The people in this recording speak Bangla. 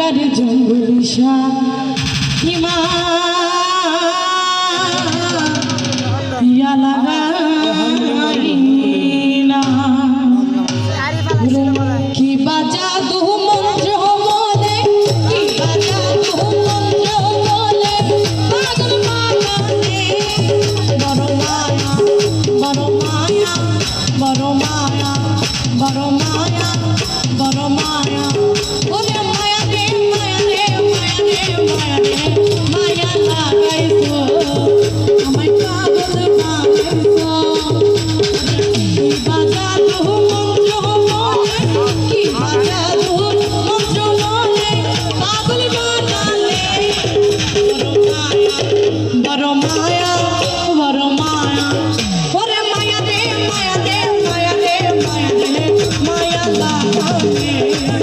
মায়ার জঙ্গলিশা হিমা কি বাজা দু মন্ত্র বলে কি বাজা দু মন্ত্র বলে পাগল পাগলে বড় মায়া বড় মায়া বড় মায়া বড় মায়া বড় মায়া ওরে মায়া রে মায়া রে মায়া রে মায়া রে মায়া লাগাইছো আমায় পাগল বানাইছো কি বাজা দু মন্ত্র বলে কি বাজা দু মন্ত্র বলে পাগল বানালে বড় মায়া বড় মায়া ওরে মায়া রে মায়া রে মায়া রে মায়া রে মায়া লাগাইছো